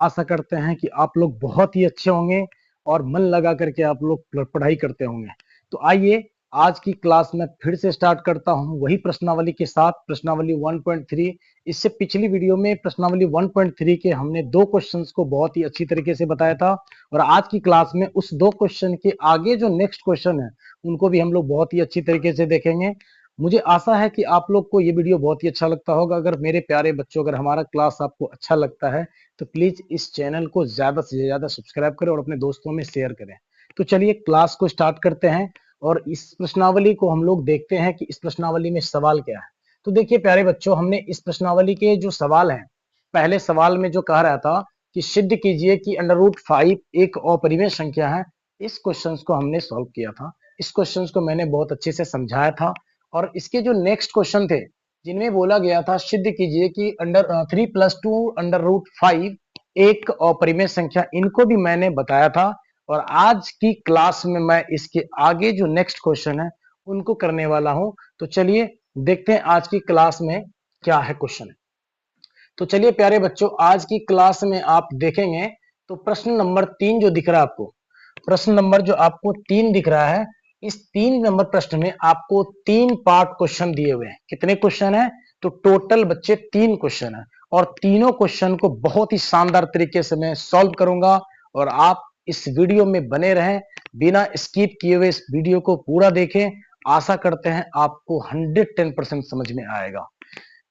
आशा करते हैं कि आप लोग बहुत ही अच्छे होंगे और मन लगा करके आप लोग पढ़ाई करते होंगे। तो आइए आज की क्लास में फिर से स्टार्ट करता हूं वही प्रश्नावली के साथ, प्रश्नावली 1.3। इससे पिछली वीडियो में प्रश्नावली 1.3 के हमने दो क्वेश्चंस को बहुत ही अच्छी तरीके से बताया था, और आज की क्लास में उस दो क्वेश्चन के आगे जो नेक्स्ट क्वेश्चन है उनको भी हम लोग बहुत ही अच्छी तरीके से देखेंगे। मुझे आशा है कि आप लोग को ये वीडियो बहुत ही अच्छा लगता होगा। अगर मेरे प्यारे बच्चों, अगर हमारा क्लास आपको अच्छा लगता है तो प्लीज इस चैनल को ज्यादा से ज्यादा सब्सक्राइब करें और अपने दोस्तों में शेयर करें। तो चलिए क्लास को स्टार्ट करते हैं और इस प्रश्नावली को हम लोग देखते हैं कि इस प्रश्नावली में सवाल क्या है। तो देखिए प्यारे बच्चों, हमने इस प्रश्नावली के जो सवाल हैं, पहले सवाल में जो कह रहा था कि सिद्ध कीजिए कि √5 एक अपरिमेय संख्या है, इस क्वेश्चन को हमने सॉल्व किया था। इस क्वेश्चन को मैंने बहुत अच्छे से समझाया था। और इसके जो नेक्स्ट क्वेश्चन थे जिनमें बोला गया था सिद्ध कीजिए कि 3+2 √5 एक अपरिमेय संख्या, इनको भी मैंने बताया था। और आज की क्लास में मैं इसके आगे जो नेक्स्ट क्वेश्चन है उनको करने वाला हूं। तो चलिए देखते हैं आज की क्लास में क्या है क्वेश्चन। तो चलिए प्यारे बच्चों, आज की क्लास में आप देखेंगे तो प्रश्न नंबर 3 जो दिख रहा है आपको, प्रश्न नंबर जो आपको 3 दिख रहा है, इस 3 नंबर प्रश्न में आपको 3 पार्ट क्वेश्चन दिए हुए हैं। कितने क्वेश्चन है? तो टोटल बच्चे 3 क्वेश्चन है, और तीनों क्वेश्चन को बहुत ही शानदार तरीके से मैं सॉल्व करूंगा। और आप इस वीडियो में बने रहें, बिना स्किप किए हुए इस वीडियो को पूरा देखें। आशा करते हैं आपको 110% समझ में आएगा।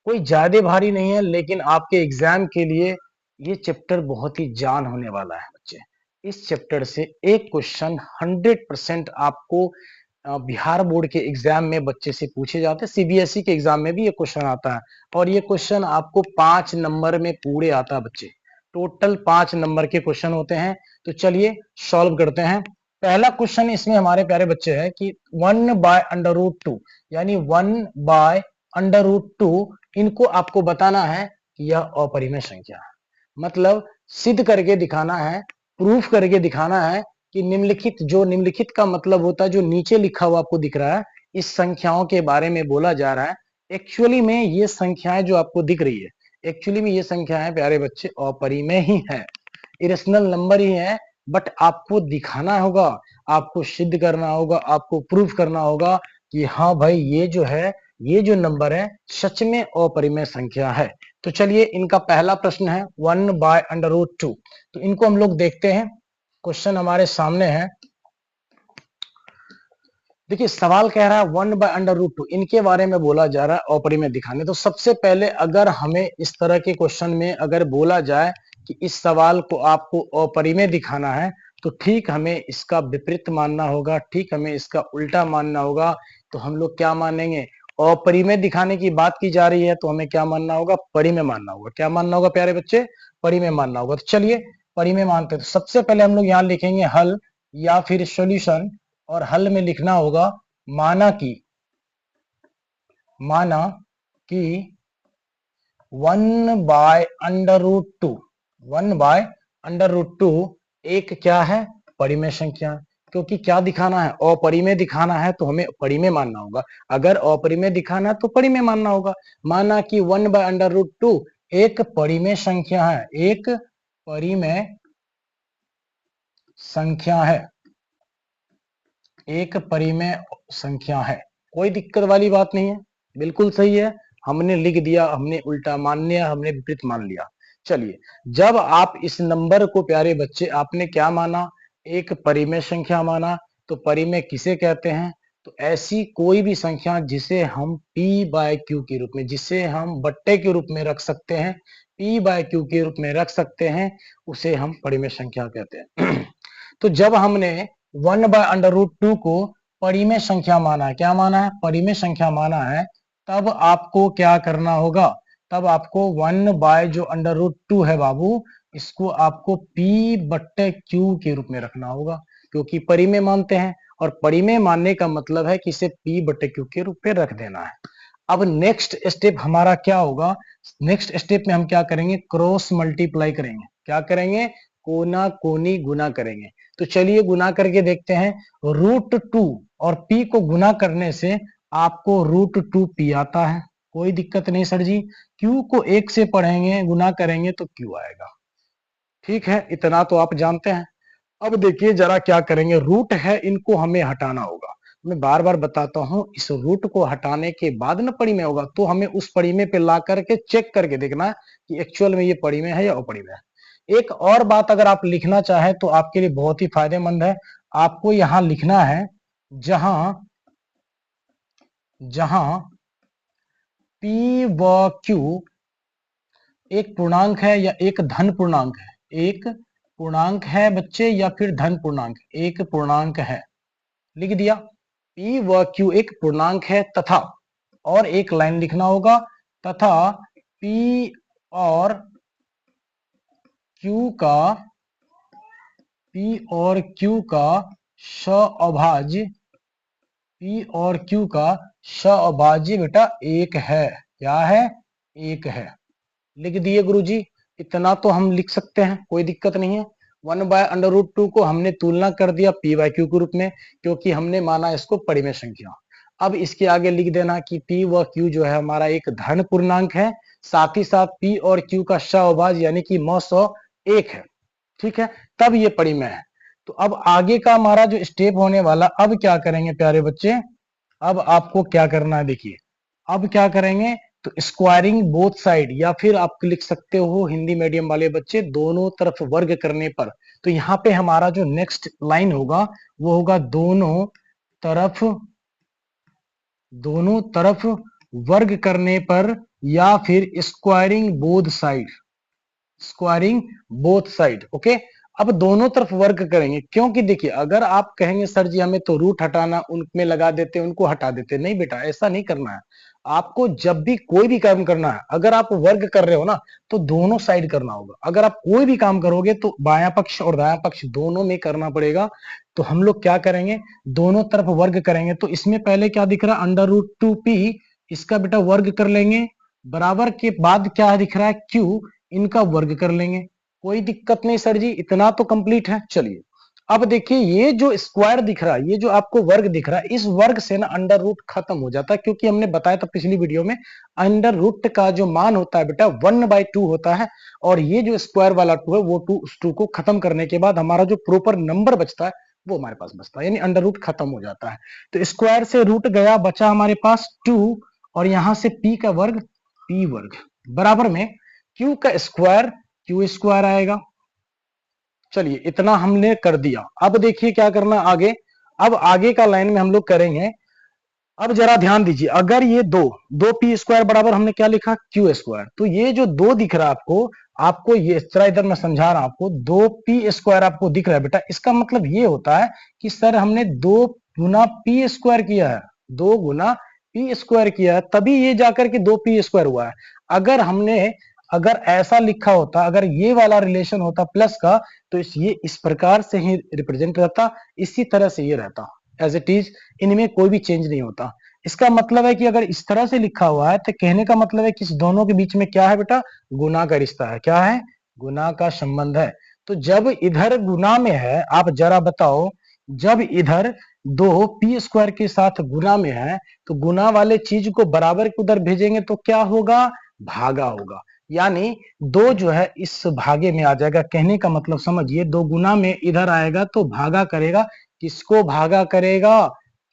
कोई ज्यादा भारी नहीं है, लेकिन आपके एग्जाम के लिए ये चैप्टर बहुत ही जान होने वाला है बच्चे। इस चैप्टर से एक क्वेश्चन 100% आपको बिहार बोर्ड के एग्जाम में बच्चे से पूछे जाते हैं, सीबीएसई के एग्जाम में भी ये क्वेश्चन आता है। और ये क्वेश्चन आपको 5 नंबर में पूरे आता है बच्चे। टोटल 5 नंबर के क्वेश्चन होते हैं। तो चलिए सॉल्व करते हैं। पहला क्वेश्चन इसमें हमारे प्यारे बच्चे है कि 1/√2, यानी 1/√2, इनको आपको बताना है कि यह अपरिमेय संख्या है। मतलब सिद्ध करके दिखाना है, प्रूफ करके दिखाना है कि निम्नलिखित, जो निम्नलिखित का मतलब होता है जो नीचे लिखा हुआ आपको दिख रहा है, इस संख्याओं के बारे में बोला जा रहा है। एक्चुअली में ये संख्याएं जो आपको दिख रही है, एक्चुअली में ये संख्याएं प्यारे बच्चे अपरिमेय ही है, इरेशनल नंबर ही है। बट आपको दिखाना होगा, आपको सिद्ध करना होगा, आपको प्रूफ करना होगा कि हाँ भाई ये जो है, ये जो नंबर है सच में अपरिमेय संख्या है। तो चलिए इनका पहला प्रश्न है 1/√2। तो इनको हम लोग देखते हैं। क्वेश्चन हमारे सामने है। देखिए सवाल कह रहा है 1/√2, इनके बारे में बोला जा रहा है अपरिमेय दिखाने। तो सबसे पहले अगर हमें इस तरह के क्वेश्चन में अगर बोला जाए कि इस सवाल को आपको अपरिमेय दिखाना है, तो ठीक हमें इसका विपरीत मानना होगा, ठीक हमें इसका उल्टा मानना होगा। तो हम लोग क्या मानेंगे? अपरिमेय दिखाने की बात की जा रही है तो हमें क्या मानना होगा? परिमेय मानना होगा। क्या मानना होगा प्यारे बच्चे? परिमेय मानना होगा। तो चलिए परिमेय मानते हैं। तो सबसे पहले हम लोग यहाँ लिखेंगे हल या फिर सॉल्यूशन, और हल में लिखना होगा माना कि 1/√2, 1/√2 एक क्या है? परिमेय संख्या। क्योंकि क्या दिखाना है? अपरिमेय दिखाना है तो हमें परिमेय मानना होगा। अगर अपरिमेय दिखाना है तो परिमेय मानना होगा। माना कि 1/√2 एक परिमेय संख्या है, एक परिमेय संख्या है, एक परिमेय संख्या है। कोई दिक्कत वाली बात नहीं है, बिल्कुल सही है। हमने लिख दिया, हमने उल्टा मान लिया, हमने विपरीत मान लिया। चलिए, जब आप इस नंबर को प्यारे बच्चे आपने क्या माना? एक परिमेय संख्या माना। तो परिमेय किसे कहते हैं? तो ऐसी कोई भी संख्या जिसे हम p/q के रूप में, जिसे हम बट्टे के रूप में रख सकते हैं, p/q के रूप में रख सकते हैं, उसे हम परिमेय संख्या कहते हैं। तो जब हमने 1/√2 को परिमेय संख्या माना है, क्या माना है? परिमेय संख्या माना है, तब आपको क्या करना होगा? तब आपको 1/√2 है बाबू, इसको आपको p/q के रूप में रखना होगा, क्योंकि परिमेय मानते हैं। और परिमेय मानने का मतलब है कि इसे p/q के रूप में रख देना है। अब नेक्स्ट स्टेप हमारा क्या होगा? नेक्स्ट स्टेप में हम क्या करेंगे? क्रॉस मल्टीप्लाई करेंगे। क्या करेंगे? कोना कोनी गुना करेंगे। तो चलिए गुना करके देखते हैं। √2 और p को गुना करने से आपको √2p आता है, कोई दिक्कत नहीं सर जी। q को 1 से पढ़ेंगे, गुना करेंगे तो q आएगा। ठीक है, इतना तो आप जानते हैं। अब देखिए जरा क्या करेंगे, रूट है इनको हमें हटाना होगा। मैं बार बार बताता हूं, इस रूट को हटाने के बाद ना परिमेय होगा, तो हमें उस परिमेय पे ला करके चेक करके देखना है कि एक्चुअल में ये परिमेय है या अपरिमेय है। एक और बात अगर आप लिखना चाहें तो आपके लिए बहुत ही फायदेमंद है। आपको यहां लिखना है जहां जहां P व Q एक पूर्णांक है या एक धन पूर्णांक है, एक पूर्णांक है बच्चे या फिर धन पूर्णांक, एक पूर्णांक है, लिख दिया। P व Q एक पूर्णांक है तथा, और एक लाइन लिखना होगा, तथा P और Q का P और Q का सहअभाज्य, P और Q का सहअभाज्य बेटा एक है। क्या है? एक है। लिख दिए गुरुजी, इतना तो हम लिख सकते हैं, कोई दिक्कत नहीं है। 1/√2 को हमने तुलना कर दिया P बाय Q के रूप में, क्योंकि हमने माना इसको परिमेय संख्या। अब इसके आगे लिख देना कि P व Q जो है हमारा एक धन पूर्णांक है, साथ ही साथ P और Q का सहअभाज्य यानी कि मौसौ एक है। ठीक है, तब ये परिमेय है। तो अब आगे का हमारा जो स्टेप होने वाला, अब क्या करेंगे प्यारे बच्चे, अब आपको क्या करना है देखिए, अब क्या करेंगे तो स्क्वायरिंग बोथ साइड, या फिर आप लिख सकते हो हिंदी मीडियम वाले बच्चे, दोनों तरफ वर्ग करने पर। तो यहाँ पे हमारा जो नेक्स्ट लाइन होगा वो होगा दोनों तरफ वर्ग करने पर, या फिर squaring both side, squaring both side. Okay, अब दोनों तरफ वर्ग करेंगे, क्योंकि देखिए अगर आप कहेंगे सर जी हमें तो रूट हटाना, उनमें लगा देते उनको हटा देते, नहीं बेटा ऐसा नहीं करना है। आपको जब भी कोई भी काम करना है, अगर आप वर्ग कर रहे हो ना, तो दोनों साइड करना होगा। अगर आप कोई भी काम करोगे तो बायां पक्ष और दायां पक्ष दोनों में करना पड़ेगा। तो हम लोग क्या करेंगे, दोनों तरफ वर्ग करेंगे। तो इसमें पहले क्या दिख रहा है, √2p, इसका बेटा वर्ग कर लेंगे, बराबर के बाद क्या दिख रहा है, q, इनका वर्ग कर लेंगे। कोई दिक्कत नहीं सर जी, इतना तो कंप्लीट है। चलिए अब देखिए, ये जो स्क्वायर दिख रहा है, ये जो आपको वर्ग दिख रहा है, इस वर्ग से ना अंडर रूट खत्म हो जाता है, क्योंकि हमने बताया था पिछली वीडियो में, अंडर रूट का जो मान होता है बेटा 1/2 होता है, और ये जो स्क्वायर वाला 2 है वो 2, उस 2 को खत्म करने के बाद हमारा जो प्रॉपर नंबर बचता है वो हमारे पास बचता है, यानी अंडर रूट खत्म हो जाता है। तो स्क्वायर से रूट गया, बचा हमारे पास 2, और यहां से p का वर्ग, p वर्ग, बराबर में q का स्क्वायर, q स्क्वायर आएगा। चलिए इतना हमने कर दिया। अब देखिए क्या करना आगे, अब आगे का लाइन में हम लोग करेंगे। अब जरा ध्यान दीजिए, अगर ये दो पी स्क्वायर बराबर हमने क्या लिखा, क्यू स्क्वायर, तो ये जो दो दिख रहा है आपको, आपको ये जरा इधर मैं समझा रहा हूं आपको, 2p² आपको दिख रहा है बेटा, इसका मतलब ये होता है कि सर हमने 2 गुना पी स्क्वायर किया है, 2 गुना पी स्क्वायर किया है, तभी ये जाकर के 2p² हुआ है। अगर हमने, अगर ऐसा लिखा होता, अगर ये वाला रिलेशन होता प्लस का, तो ये इस प्रकार से ही रिप्रेजेंट रहता, इसी तरह से ये रहता एज इट इज, इनमें कोई भी चेंज नहीं होता। इसका मतलब है कि अगर इस तरह से लिखा हुआ है, तो कहने का मतलब है कि इस दोनों के बीच में क्या है बेटा, गुना का रिश्ता है। क्या है? गुना का संबंध है। तो जब इधर गुना में है, आप जरा बताओ, जब इधर 2p² के साथ गुना में है, तो गुना वाले चीज को बराबर के उधर भेजेंगे तो क्या होगा, भागा होगा, यानी 2 जो है इस भागे में आ जाएगा। कहने का मतलब समझिए, 2 गुना में इधर आएगा तो भागा करेगा, किसको भागा करेगा,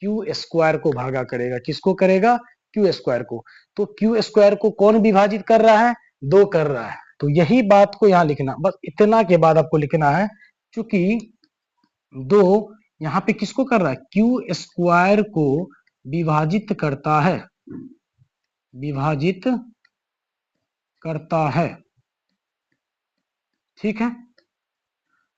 q² को भागा करेगा। किसको करेगा? q² को। तो q² को कौन विभाजित कर रहा है, 2 कर रहा है। तो यही बात को यहां लिखना, बस इतना के बाद आपको लिखना है, चूंकि 2 यहां पे किसको कर रहा है, q² को विभाजित करता है, विभाजित करता है। ठीक है,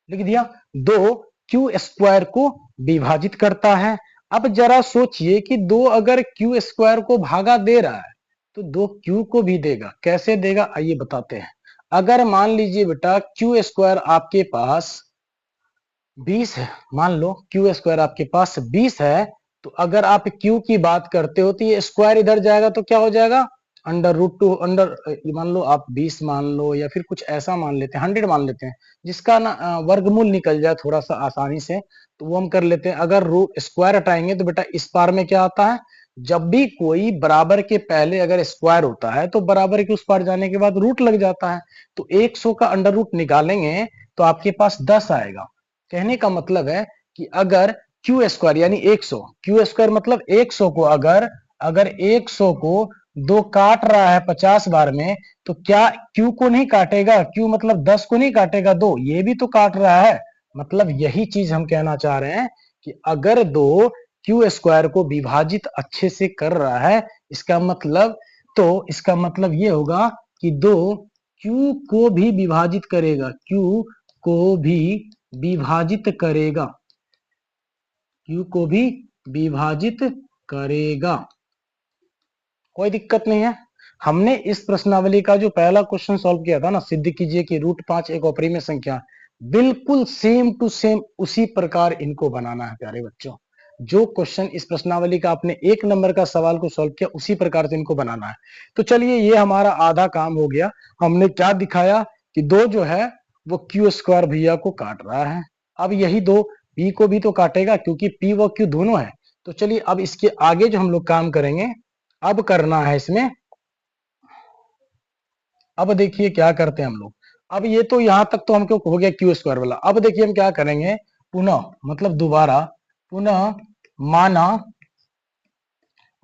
लिख दिया, 2q² को विभाजित करता है। अब जरा सोचिए कि 2 अगर q² को भागा दे रहा है, तो 2q को भी देगा। कैसे देगा आइए बताते हैं। अगर मान लीजिए बेटा q² आपके पास 20 है, मान लो q² आपके पास 20 है, तो अगर आप q की बात करते हो तो ये स्क्वायर इधर जाएगा तो क्या हो जाएगा, √2, मान लो आप 20 मान लो, या फिर कुछ ऐसा मान लेते हैं, 100 मान लेते हैं, जिसका ना वर्गमूल निकल जाए थोड़ा सा आसानी से, तो वो हम कर लेते हैं। अगर स्क्वायर हटाएंगे तो बेटा इस पार में क्या आता है, जब भी कोई बराबर के पहले अगर स्क्वायर होता है तो बराबर के उस पार जाने के बाद रूट लग जाता है। तो 100 का अंडर रूट निकालेंगे तो आपके पास 10 आएगा। कहने का मतलब है कि अगर क्यू स्क्वायर यानी 100, क्यू स्क्वायर मतलब 100 को अगर अगर 100 को 2 काट रहा है 50 बार में, तो क्या क्यू को नहीं काटेगा? क्यू मतलब 10 को नहीं काटेगा, 2 ये भी तो काट रहा है। मतलब यही चीज हम कहना चाह रहे हैं कि अगर 2 क्यू स्क्वायर को विभाजित अच्छे से कर रहा है, इसका मतलब ये होगा कि 2 क्यू को भी विभाजित करेगा, क्यू को भी विभाजित करेगा, क्यू को भी विभाजित करेगा। कोई दिक्कत नहीं है। हमने इस प्रश्नावली का जो पहला क्वेश्चन सॉल्व किया था ना, सिद्ध कीजिए कि √5 एक अपरिमेय संख्या, बिल्कुल सेम टू सेम उसी प्रकार इनको बनाना है प्यारे बच्चों। जो क्वेश्चन इस प्रश्नावली का आपने 1 नंबर का सवाल को सॉल्व किया, उसी प्रकार से इनको बनाना है। तो चलिए, ये हमारा आधा काम हो गया। हमने क्या दिखाया कि 2 जो है वो क्यू स्क्वायर भैया को काट रहा है। अब यही 2 पी को भी तो काटेगा, क्योंकि पी व क्यू दोनों है। तो चलिए, अब इसके आगे जो हम लोग काम करेंगे, अब करना है इसमें, अब देखिए क्या करते हैं हम लोग। अब ये तो यहां तक तो हमको हो गया क्यू स्क्वायर वाला। अब देखिए हम क्या करेंगे, पुनः मतलब दोबारा, पुनः माना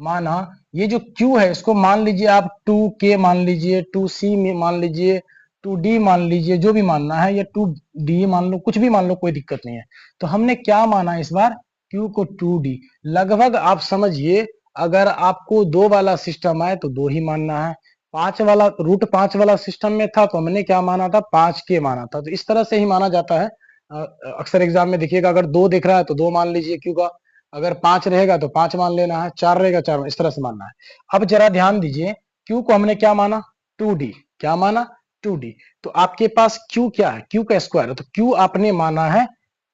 माना ये जो Q है इसको मान लीजिए आप 2K मान लीजिए, 2C में मान लीजिए, 2D मान लीजिए, जो भी मानना है, या 2D मान लो, कुछ भी मान लो, कोई दिक्कत नहीं है। तो हमने क्या माना इस बार, Q को 2D। लगभग आप समझिए, अगर आपको 2 वाला सिस्टम आए तो 2 ही मानना है। 5 वाला √5 वाला सिस्टम में था तो हमने क्या माना था, 5K माना था। तो इस तरह से ही माना जाता है। अक्सर एग्जाम में देखिएगा, अगर 2 दिख रहा है तो 2 मान लीजिए Q का, अगर 5 रहेगा तो 5 मान लेना है, 4 रहेगा 4, इस तरह से मानना है। अब जरा ध्यान दीजिए, Q को हमने क्या माना, 2D। क्या माना, 2D। तो आपके पास Q क्या है, Q का स्क्वायर है, तो Q आपने माना है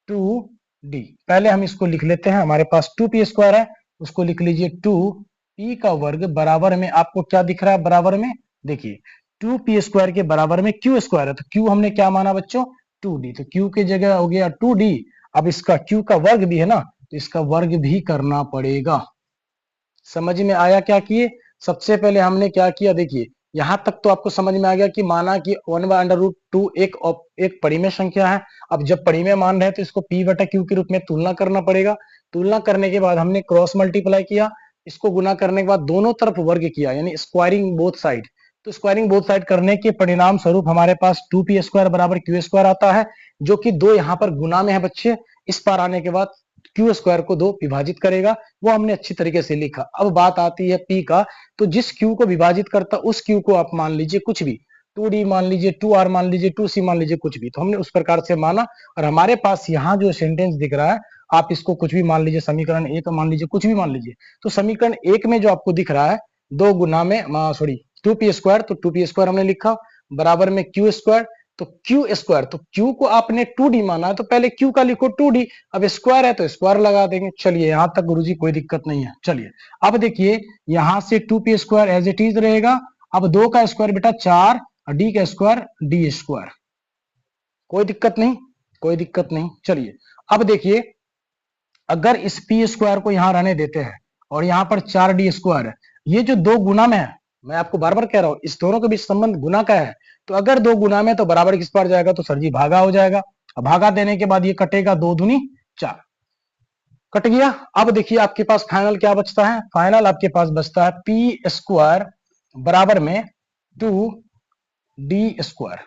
2D। पहले हम इसको लिख लेते हैं, हमारे पास 2P स्क्वायर है, उसको लिख लीजिए 2P का वर्ग बराबर में, आपको क्या दिख रहा है बराबर में, देखिए 2P स्क्वायर के बराबर में Q स्क्वायर है। तो Q हमने क्या माना बच्चों, 2D। तो Q की जगह हो गया 2D। अब इसका Q का वर्ग भी है ना, तो इसका वर्ग भी करना पड़ेगा। समझ में आया क्या किए? सबसे पहले हमने क्या किया, देखिए यहां तक तो आपको समझ में आ गया कि माना कि 1/√2 एक परिमेय संख्या है। अब जब परिमेय मान रहे हैं तो इसको P/Q के रूप में तुलना करना पड़ेगा। तुलना करने के बाद हमने क्रॉस मल्टीप्लाई किया, इसको गुना करने के बाद दोनों तरफ वर्ग किया, यानी स्क्वायरिंग बोथ साइड। तो स्क्वायरिंग बोथ साइड करने के परिणाम स्वरूप हमारे पास 2P स्क्वायर बराबर Q स्क्वायर आता है, जो कि 2 यहाँ पर गुना में है बच्चे। इस पार आने के बाद Q स्क्वायर को 2 विभाजित करेगा, वो हमने अच्छी तरीके से लिखा। अब बात आती है P का, तो जिस Q को विभाजित करता उस Q को आप मान लीजिए कुछ भी, 2D मान लीजिए, 2R मान लीजिए, 2C मान लीजिए, कुछ भी। तो हमने उस प्रकार से माना, और हमारे पास यहाँ जो सेंटेंस दिख रहा है, आप इसको कुछ भी मान लीजिए, समीकरण 1 मान लीजिए, कुछ भी मान लीजिए। तो समीकरण 1 में जो आपको दिख रहा है, 2 गुना में, सॉरी 2P स्क्वायर, तो 2P स्क्वायर हमने लिखा, बराबर में Q स्क्वायर। तो Q स्क्वायर, तो Q को आपने 2D माना है, तो पहले Q का लिखो 2D, अब स्क्वायर है तो स्क्वायर लगा देंगे। चलिए यहां तक गुरुजी कोई दिक्कत नहीं है। चलिए अब देखिए, यहां से 2P square as it is रहेगा। अब 2 का स्क्वायर बेटा 4, और D का स्क्वायर D स्क्वायर। कोई दिक्कत नहीं, कोई दिक्कत नहीं। चलिए अब देखिए, अगर इस P स्क्वायर को यहां रहने देते हैं और यहाँ पर 4D स्क्वायर है, ये जो 2 गुना में है, मैं आपको बार बार कह रहा हूं, इस दोनों के बीच संबंध गुना का है। तो अगर 2 गुना में, तो बराबर किस पार जाएगा, तो सर जी भागा हो जाएगा। अब भागा देने के बाद ये कटेगा, 2 दूनी 4, कट गया। अब देखिए आपके पास फाइनल क्या बचता है, फाइनल आपके पास बचता है P स्क्वायर बराबर में 2D स्क्वायर।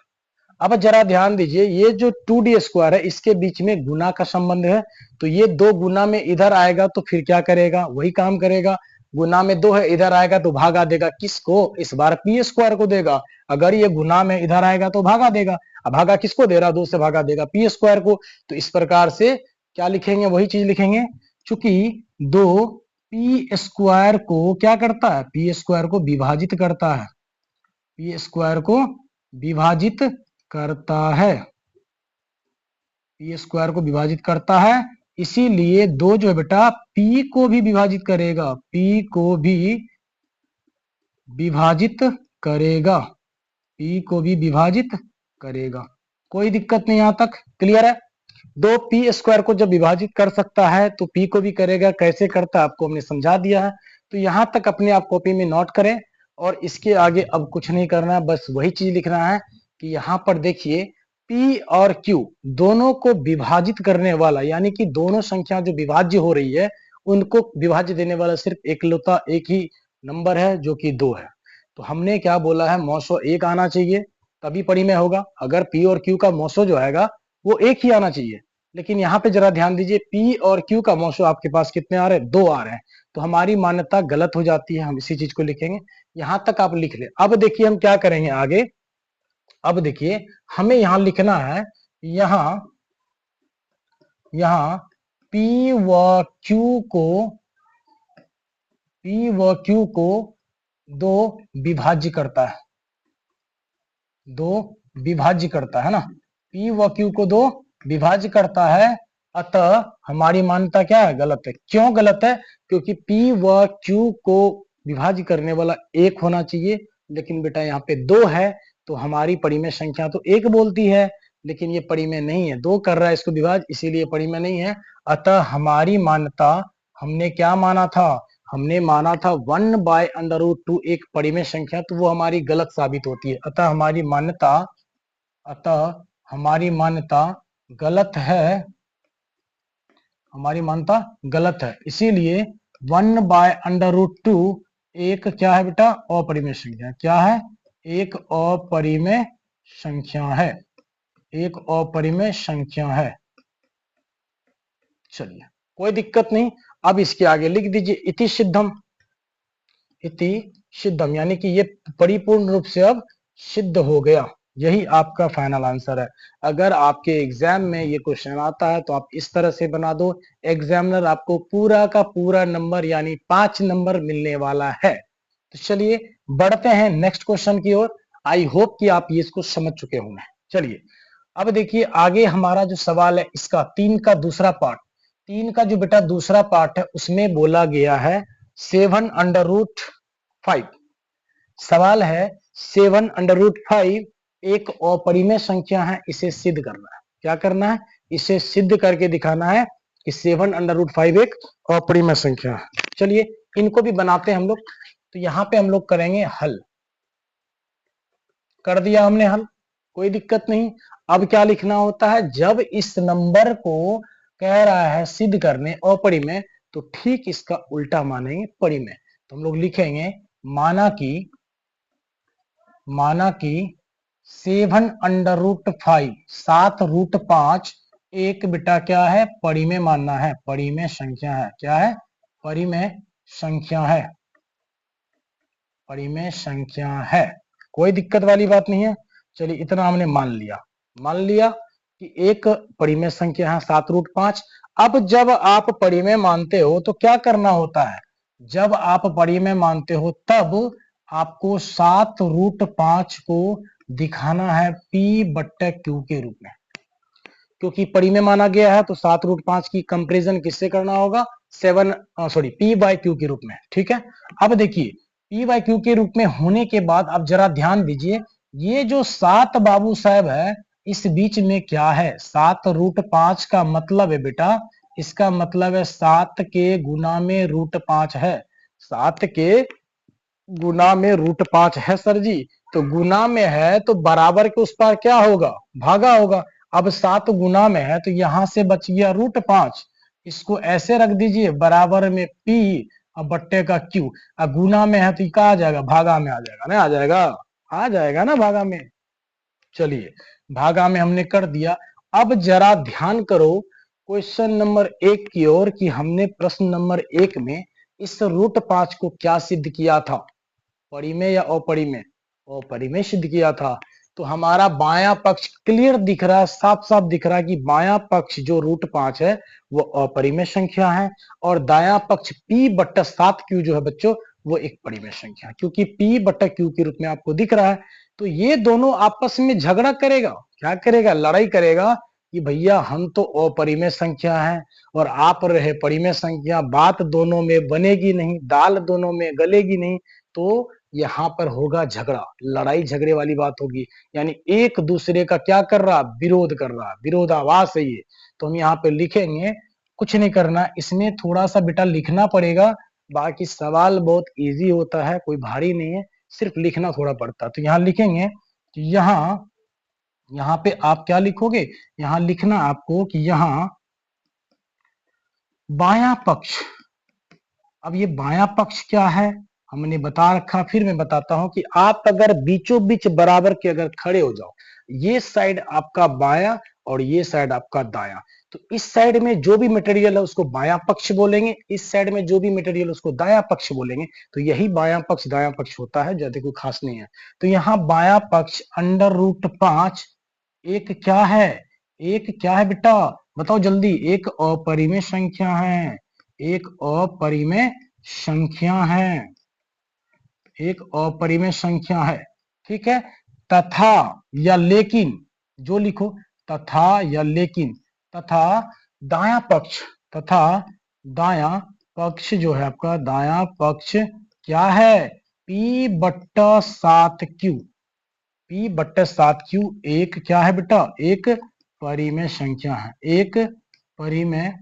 अब जरा ध्यान दीजिए, ये जो 2D स्क्वायर है, इसके बीच में गुना का संबंध है। तो ये 2 गुना में इधर आएगा तो फिर क्या करेगा, वही काम करेगा। गुना में 2 है, इधर आएगा तो भागा देगा, किसको, इस बार P स्क्वायर को देगा। अगर ये गुना में इधर आएगा तो भागा देगा। अब भागा किसको दे रहा, 2 से भागा देगा P स्क्वायर को। तो इस प्रकार से क्या लिखेंगे, वही चीज लिखेंगे। चूंकि 2 P स्क्वायर को क्या करता है, P स्क्वायर को विभाजित करता है, P स्क्वायर को विभाजित करता है, P स्क्वायर को विभाजित करता है। इसीलिए 2 जो है बेटा P को भी विभाजित करेगा, P को भी विभाजित करेगा, P को भी विभाजित करेगा। कोई दिक्कत नहीं, यहां तक क्लियर है। 2 P स्क्वायर को जब विभाजित कर सकता है तो P को भी करेगा। कैसे करता है आपको हमने समझा दिया है। तो यहां तक अपने आप कॉपी में नोट करें, और इसके आगे अब कुछ नहीं करना है, बस वही चीज लिखना है कि यहाँ पर देखिए P और Q दोनों को विभाजित करने वाला, यानी कि दोनों संख्या जो विभाज्य हो रही है उनको विभाज्य देने वाला सिर्फ एकलौता एक ही नंबर है जो कि 2 है। तो हमने क्या बोला है, मौसो 1 आना चाहिए तभी परिमेय होगा। अगर P और Q का मौसो जो आएगा वो 1 ही आना चाहिए। लेकिन यहाँ पे जरा ध्यान दीजिए, P और Q का मौसो आपके पास कितने आ रहे हैं, 2 आ रहे हैं। तो हमारी मान्यता गलत हो जाती है। हम इसी चीज को लिखेंगे, यहां तक आप लिख ले। अब देखिए हम क्या करेंगे आगे। अब देखिए हमें यहां लिखना है, यहां यहां P व Q को P व Q को 2 विभाज्य करता है, 2 विभाज्य करता है ना। P व Q को 2 विभाज्य करता है, अतः हमारी मान्यता क्या है, गलत है। क्यों गलत है, क्योंकि P व Q को विभाज्य करने वाला 1 होना चाहिए, लेकिन बेटा यहाँ पे 2 है। तो हमारी परिमेय संख्या तो 1 बोलती है, लेकिन ये परिमेय नहीं है, 2 कर रहा है इसको विभाज्य, इसीलिए परिमेय नहीं है। अतः हमारी मान्यता, हमने क्या माना था, हमने माना था 1/√2 एक परिमेय संख्या, तो वो हमारी गलत साबित होती है। अतः हमारी मान्यता गलत है, हमारी मान्यता गलत है। इसीलिए 1/√2 एक क्या है बेटा, अपरिमेय संख्या। क्या है, एक अपरिमेय संख्या है, एक अपरिमेय संख्या है। चलिए कोई दिक्कत नहीं। अब इसके आगे लिख दीजिए इति सिद्धम, इति सिद्धम, यानी कि ये परिपूर्ण रूप से अब सिद्ध हो गया। यही आपका फाइनल आंसर है। अगर आपके एग्जाम में ये क्वेश्चन आता है तो आप इस तरह से बना दो, एग्जामिनर आपको पूरा का पूरा नंबर यानी 5 नंबर मिलने वाला है। तो चलिए बढ़ते हैं नेक्स्ट क्वेश्चन की ओर। आई होप कि आप ये इसको समझ चुके होंगे। चलिए अब देखिए आगे हमारा जो सवाल है इसका 3 का दूसरा पार्ट, 3 का जो बेटा दूसरा पार्ट है उसमें बोला गया है 7√5। सवाल है 7√5 एक अपरिमेय संख्या है, इसे सिद्ध करना है। क्या करना है, इसे सिद्ध करके दिखाना है कि 7√5 एक अपरिमेय संख्या है। चलिए इनको भी बनाते हैं हम लोग। तो यहाँ पे हम लोग करेंगे हल, कर दिया हमने हल, कोई दिक्कत नहीं। अब क्या लिखना होता है, जब इस नंबर को कह रहा है सिद्ध करने अपरिमेय, तो ठीक इसका उल्टा मानेंगे परिमेय। तो हम लोग लिखेंगे माना कि 7√5 7√5 एक बेटा क्या है, परिमेय मानना है, परिमेय संख्या है। क्या है, परिमेय संख्या है, परिमेय संख्या है। कोई दिक्कत वाली बात नहीं है। चलिए इतना हमने मान लिया कि एक परिमेय संख्या है 7√5। अब जब आप परिमेय मानते हो तो क्या करना होता है, जब आप परिमेय मानते हो तब आपको 7√5 को दिखाना है P/Q के रूप में। क्योंकि परिमेय माना गया है तो 7√5 की कंपैरिजन किससे करना होगा, P/Q के रूप में। ठीक है, अब देखिए P/Q के रूप में होने के बाद अब जरा ध्यान दीजिए, ये जो 7 बाबू साहब है इस बीच में क्या है, 7√5 का मतलब है बेटा, इसका मतलब है 7 के गुना में √5 है, 7 के गुना में √5 है सर जी। तो गुना में है तो बराबर के उस पार क्या होगा, भागा होगा। अब 7 गुना में है तो यहां से बच गया √5, इसको ऐसे रख दीजिए बराबर में P और बट्टे का Q। अब गुना में है तो क्या आ जाएगा, भागा में आ जाएगा ना, आ जाएगा ना भागा में। चलिए भागा में हमने कर दिया। अब जरा ध्यान करो क्वेश्चन नंबर 1 की ओर कि हमने प्रश्न नंबर 1 में इस √5 को क्या सिद्ध किया था, परिमेय या अपरिमेय, अपरिमेय सिद्ध किया था। तो हमारा बायां पक्ष क्लियर दिख रहा है, साफ साफ दिख रहा है कि बायां पक्ष जो √5 है वो अपरिमेय संख्या है, और दायां पक्ष P/7Q जो है बच्चों वो एक परिमेय संख्या है, क्योंकि P/Q के रूप में आपको दिख रहा है। तो ये दोनों आपस में झगड़ा करेगा, क्या करेगा, लड़ाई करेगा कि भैया हम तो अपरिमेय संख्या है और आप रहे परिमेय संख्या, बात दोनों में बनेगी नहीं, दाल दोनों में गलेगी नहीं। तो यहाँ पर होगा झगड़ा, लड़ाई झगड़े वाली बात होगी, यानी एक दूसरे का क्या कर रहा, विरोध कर रहा, विरोधाभास है ये। तो हम यहाँ पे लिखेंगे, कुछ नहीं करना, इसमें थोड़ा सा बेटा लिखना पड़ेगा, बाकी सवाल बहुत इजी होता है, कोई भारी नहीं है, सिर्फ लिखना थोड़ा पड़ता है। तो यहाँ लिखेंगे कि यहाँ यहाँ पे आप क्या लिखोगे, यहाँ लिखना आपको कि यहाँ बायां पक्ष। अब ये बायां पक्ष क्या है हमने बता रखा, फिर मैं बताता हूं कि आप अगर बीचों बीच बराबर के अगर खड़े हो जाओ, ये साइड आपका बायां और ये साइड आपका दायां, तो इस साइड में जो भी मटेरियल है उसको बायां पक्ष बोलेंगे, इस साइड में जो भी मटेरियल उसको दायां पक्ष बोलेंगे। तो यही बायां पक्ष दायां पक्ष होता है, ज्यादा कोई खास नहीं है। तो यहाँ बायां पक्ष √5 एक क्या है, एक क्या है बेटा, बताओ जल्दी, एक अपरिमेय संख्या है, एक अपरिमेय संख्या है, एक अपरिमेय संख्या है, ठीक है। तथा या लेकिन, जो लिखो तथा या लेकिन, तथा दायां पक्ष, तथा दायां पक्ष जो है आपका दायां पक्ष क्या है, P/7Q, P/7Q एक क्या है बेटा, एक परिमेय संख्या है, एक परिमेय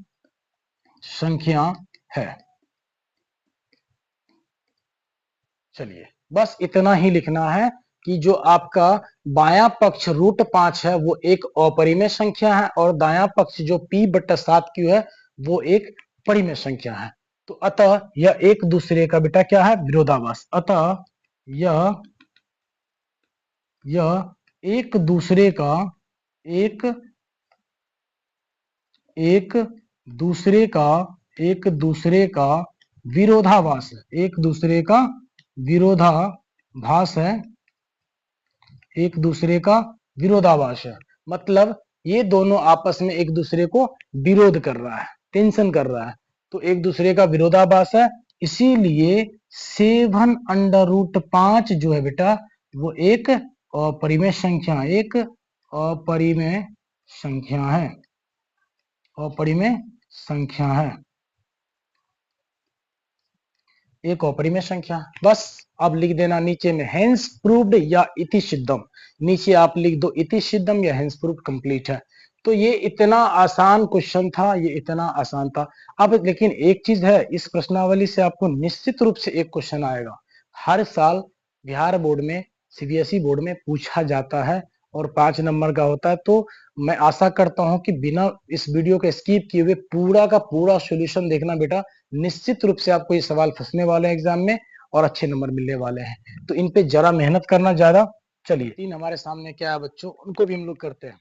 संख्या है। चलिए बस इतना ही लिखना है कि जो आपका बायां पक्ष √5 है वो एक अपरिमेय संख्या है और दायां पक्ष जो P/7Q है वो एक परिमेय संख्या है। तो अतः यह एक दूसरे का बेटा क्या है, विरोधाभास। अतः यह एक दूसरे का एक एक दूसरे का एक दूसरे का विरोधाभास है, एक दूसरे का विरोधाभास है, एक दूसरे का विरोधाभास है। मतलब ये दोनों आपस में एक दूसरे को विरोध कर रहा है, टेंशन कर रहा है, तो एक दूसरे का विरोधाभास है। इसीलिए 7√5 जो है बेटा वो एक अपरिमेय संख्या, एक अपरिमेय संख्या है, अपरिमेय संख्या है, एक अपरिमेय संख्या। बस अब लिख देना नीचे में हेंस प्रूव्ड या इति सिद्धम, नीचे आप लिख दो इति सिद्धम या हेंस प्रूव्ड, कंप्लीट है। तो ये इतना आसान क्वेश्चन था, ये इतना आसान था। अब लेकिन एक चीज है, इस प्रश्नावली से आपको निश्चित रूप से एक क्वेश्चन आएगा, हर साल बिहार बोर्ड में, सीबीएसई बोर्ड में पूछा जाता है और 5 नंबर का होता है। तो मैं आशा करता हूं कि बिना इस वीडियो को स्किप किए हुए पूरा का पूरा सॉल्यूशन देखना बेटा, निश्चित रूप से आपको ये सवाल फंसने वाले हैं एग्जाम में और अच्छे नंबर मिलने वाले हैं। तो इन पे जरा मेहनत करना ज्यादा। चलिए 3 हमारे सामने क्या है बच्चों, उनको भी हम लोग करते हैं।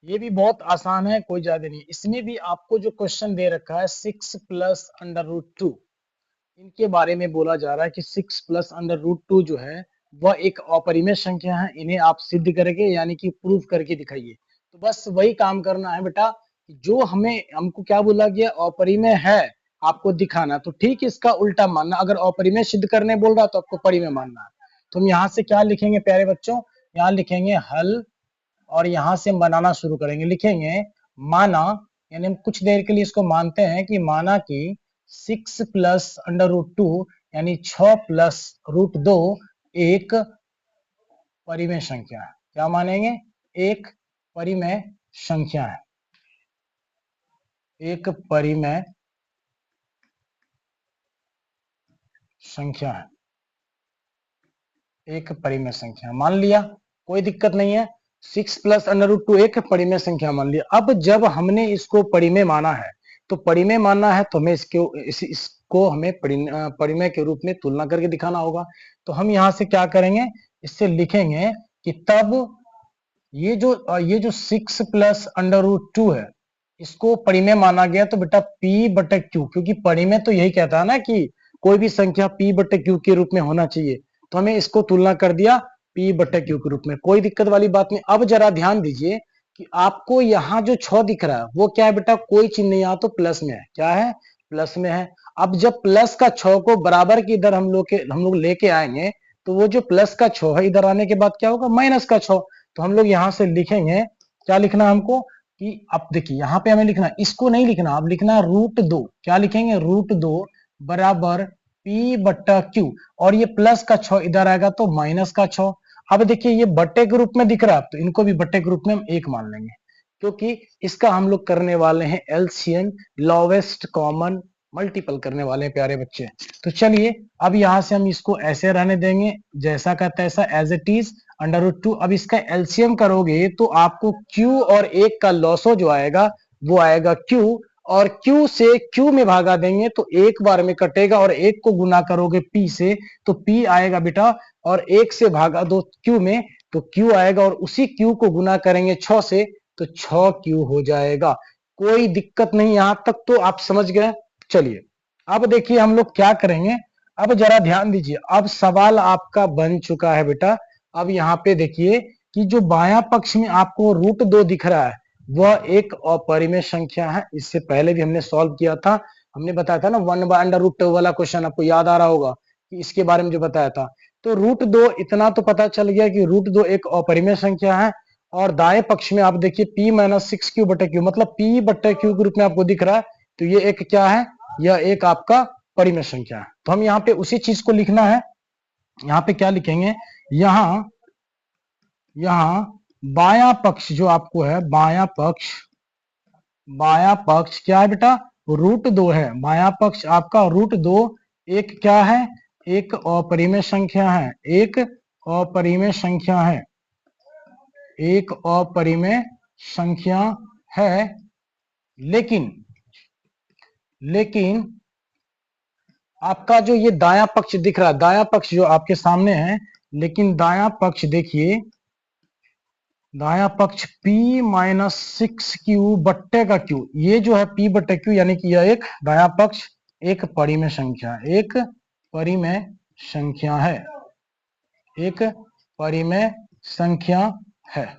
ये भी बहुत आसान है, कोई ज्यादा नहीं। इसमें भी आपको जो क्वेश्चन दे रखा है 6 + √2, इनके बारे में बोला जा रहा है कि 6 + √2 जो है वह एक अपरिमेय संख्या है, इन्हें आप सिद्ध करके यानी कि प्रूव करके दिखाइए। तो बस वही काम करना है बेटा, जो हमको क्या बोला गया, अपरिमेय है आपको दिखाना, तो ठीक इसका उल्टा मानना। अगर अपरिमेय सिद्ध करने बोल रहा तो आपको परिमेय मानना है। तो हम यहाँ से क्या लिखेंगे प्यारे बच्चों, यहाँ लिखेंगे हल और यहां से हम बनाना शुरू करेंगे। लिखेंगे माना, यानी हम कुछ देर के लिए इसको मानते हैं कि माना कि 6 + √2 यानी 6 + √2 एक परिमेय संख्या है। क्या मानेंगे, एक परिमेय संख्या है, एक परिमेय संख्या है, एक परिमेय संख्या मान लिया, कोई दिक्कत नहीं है। 6 + √2 एक परिमेय संख्या मान लिया। अब जब हमने इसको परिमेय माना है, तो परिमेय मानना है तो हमें इसको हमें परिमेय के रूप में तुलना करके दिखाना होगा। तो हम यहाँ से क्या करेंगे, इससे लिखेंगे कि तब ये जो 6 + √2 है इसको परिमेय माना गया, तो बेटा P/Q, क्योंकि परिमेय तो यही कहता है ना कि कोई भी संख्या P/Q के रूप में होना चाहिए, तो हमें इसको तुलना कर दिया P/Q के रूप में, कोई दिक्कत वाली बात नहीं। अब जरा ध्यान दीजिए कि आपको यहाँ जो 6 दिख रहा है वो क्या है बेटा, कोई चिन्ह नहीं, यहाँ तो प्लस में है, क्या है, प्लस में है। अब जब प्लस का 6 को बराबर की इधर हम लोग लेके आएंगे, तो वो जो प्लस का 6 है इधर आने के बाद क्या होगा, माइनस का 6। तो हम लोग यहाँ से लिखेंगे, क्या लिखना है हमको कि अब देखिए यहाँ पे हमें लिखना, इसको नहीं लिखना, अब लिखना है √2, क्या लिखेंगे, √2 बराबर P/Q, और ये प्लस का 6 इधर आएगा तो माइनस का 6। अब देखिए ये बट्टे के रूप में दिख रहा है, तो इनको भी बट्टे के रूप में हम 1 मान लेंगे, क्योंकि इसका हम लोग करने वाले हैं एलसीएम, लोवेस्ट कॉमन मल्टीपल करने वाले हैं प्यारे बच्चे। तो चलिए अब यहाँ से हम इसको ऐसे रहने देंगे जैसा का तैसा एज इट इज √2। अब इसका एलसीएम करोगे तो आपको Q और 1 का लॉसो जो आएगा वो आएगा Q, और Q से Q में भागा देंगे तो एक बार में कटेगा, और 1 को गुना करोगे P से तो P आएगा बेटा, और 1 से भागा दो Q में तो Q आएगा, और उसी Q को गुना करेंगे 6 से तो 6Q हो जाएगा। कोई दिक्कत नहीं, यहां तक तो आप समझ गए। चलिए अब देखिए हम लोग क्या करेंगे, अब जरा ध्यान दीजिए, अब सवाल आपका बन चुका है बेटा। अब यहाँ पे देखिए कि जो बायां पक्ष में आपको √2 दिख रहा है वह एक अपरिमेय संख्या है। इससे पहले भी हमने सॉल्व किया था, हमने बताया था ना 1/√2 वाला क्वेश्चन, आपको याद आ रहा होगा कि इसके बारे में जो बताया था। तो √2 इतना तो पता चल गया कि √2 एक अपरिमेय संख्या है। और दाएं पक्ष में आप देखिए P-6Q/Q, मतलब P/Q के रूप में आपको दिख रहा है, तो ये एक क्या है, यह एक आपका परिमेय संख्या है। तो हम यहाँ पे उसी चीज को लिखना है। यहाँ पे क्या लिखेंगे, यहाँ बायां पक्ष जो आपको है, बायां पक्ष क्या है बेटा, √2 है। बायां पक्ष आपका √2 एक क्या है, एक अपरिमेय संख्या है, एक अपरिमेय संख्या है, एक अपरिमेय संख्या है। लेकिन आपका जो ये दायां पक्ष दिख रहा है, दायां पक्ष जो आपके सामने है, लेकिन दायां पक्ष देखिए, दायां पक्ष P-6Q/Q, ये जो है P/Q यानी कि यह एक दायां पक्ष एक परिमेय संख्या, एक परिमेय संख्या है, एक परिमेय संख्या है।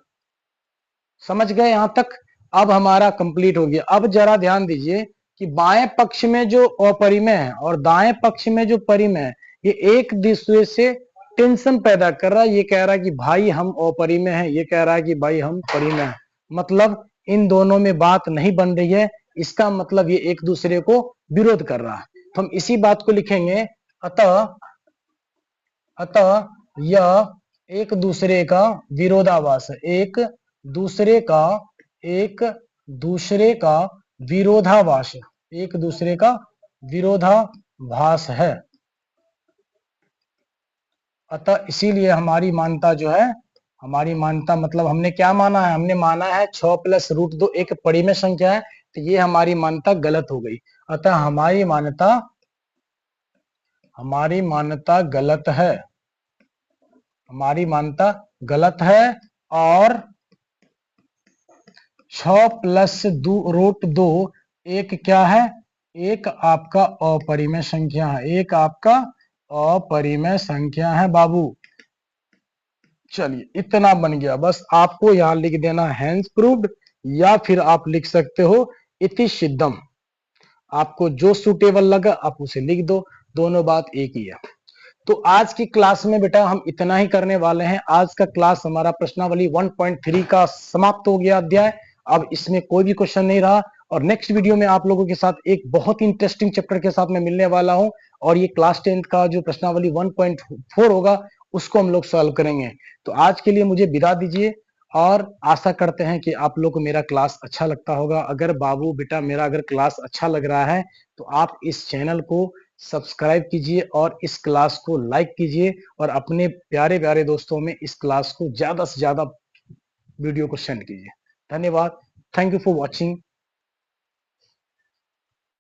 समझ गए यहां तक? अब हमारा कंप्लीट हो गया। अब जरा ध्यान दीजिए कि बाएं पक्ष में जो अपरिमेय है और दाएं पक्ष में जो परिमेय है, ये एक दूसरे से टेंशन पैदा कर रहा है। ये कह रहा है कि भाई हम अपरिमेय हैं, ये कह रहा है कि भाई हम परिमेय हैं, मतलब इन दोनों में बात नहीं बन रही है। इसका मतलब ये एक दूसरे को विरोध कर रहा है। तो हम इसी बात को लिखेंगे, अतः यह एक दूसरे का विरोधाभास है, एक दूसरे का विरोधाभास, एक दूसरे का विरोधाभास है। अतः इसीलिए हमारी मान्यता जो है, हमारी मान्यता मतलब हमने क्या माना है, हमने माना है 6 + √2 एक परिमेय संख्या है, तो ये हमारी मान्यता गलत हो गई। अतः हमारी मान्यता गलत है, हमारी मान्यता गलत है। और 6 + √2 एक क्या है, एक आपका अपरिमेय संख्या है, एक आपका अपरिमेय संख्या है बाबू। चलिए इतना बन गया, बस आपको यहां लिख देना हैंस प्रूव्ड, या फिर आप लिख सकते हो इति सिद्धम। आपको जो सूटेबल लगा आप उसे लिख दो, दोनों बात एक ही है। तो आज की क्लास में बेटा हम इतना ही करने वाले हैं। आज का क्लास हमारा प्रश्नावली 1.3 का समाप्त हो गया अध्याय। अब इसमें कोई भी क्वेश्चन नहीं रहा, और नेक्स्ट वीडियो में आप लोगों के साथ एक बहुत ही इंटरेस्टिंग चैप्टर के साथ मैं मिलने वाला हूं, और ये क्लास 10 का जो प्रश्नावली 1.4 होगा उसको हम लोग सॉल्व करेंगे। तो आज के लिए मुझे विदा दीजिए, और आशा करते हैं कि आप लोग को मेरा क्लास अच्छा लगता होगा। अगर बाबू बेटा मेरा अगर क्लास अच्छा लग रहा है तो आप इस चैनल को सब्सक्राइब कीजिए और इस क्लास को लाइक कीजिए, और अपने प्यारे प्यारे दोस्तों में इस क्लास को ज्यादा से ज्यादा वीडियो को सेंड कीजिए। धन्यवाद। Thank you for watching.